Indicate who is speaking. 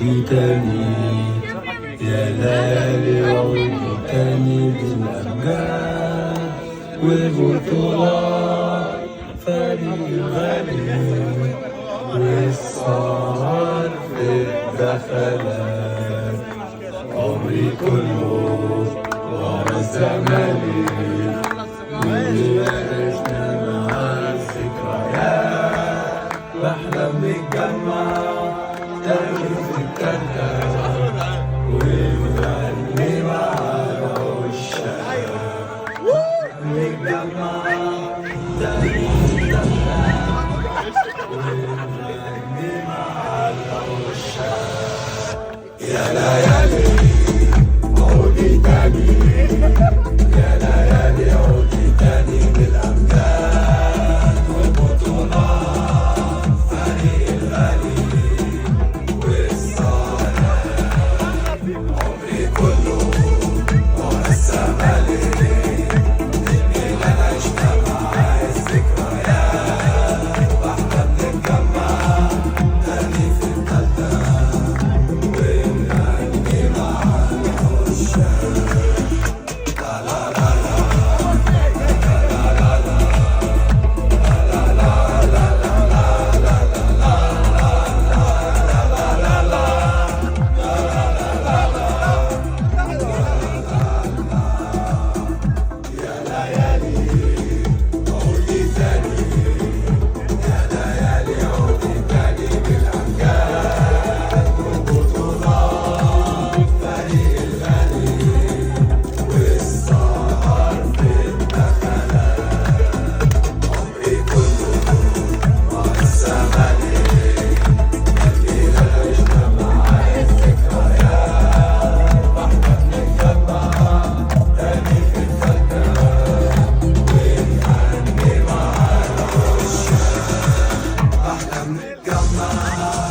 Speaker 1: عودي تاني، يا ليالي عودي تاني بالأمجاد والبطولات فريق الغالي والسهر في الدخلات. عمري كله ورا الزمالك واللي عشنا مع الذكريات. بحلم نتجمع تاني في التالتة ونغني مع العشاق. نتجمع تاني في التالتة ونغني مع العشاق. يا ليالي عودي تاني، يا ليالي عودي تاني بالأمجاد والبطولات فريق الغالي والسهرات. عمري كله ورا الزمالك اللي عشنا مع الذكريات. واحنا بنتجمع تاني في التالتة ونغني مع العشاق. نتجمع